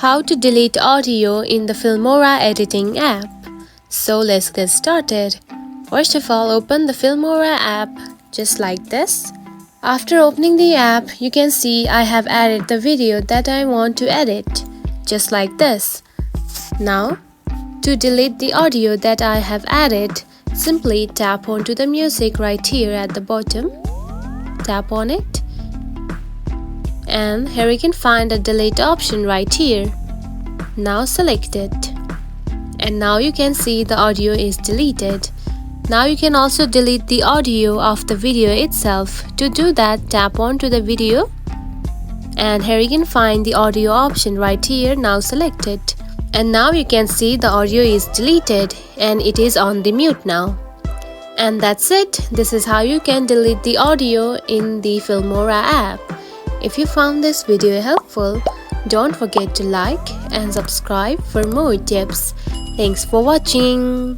How to delete audio in the Filmora editing app. So let's get started. First of all, open the Filmora app just like this. After opening the app, you can see I have added the video that I want to edit, just like this. Now, to delete the audio that I have added, simply tap onto the music right here at the bottom. Tap on it. And here you can find a delete option right here. Now select it. And now you can see the audio is deleted. Now you can also delete the audio of the video itself. To do that, tap onto the video. And here you can find the audio option right here. Now select it. And now you can see the audio is deleted and it is on the mute now. And that's it. This is how you can delete the audio in the Filmora app. If you found this video helpful, don't forget to like and subscribe for more tips. Thanks for watching.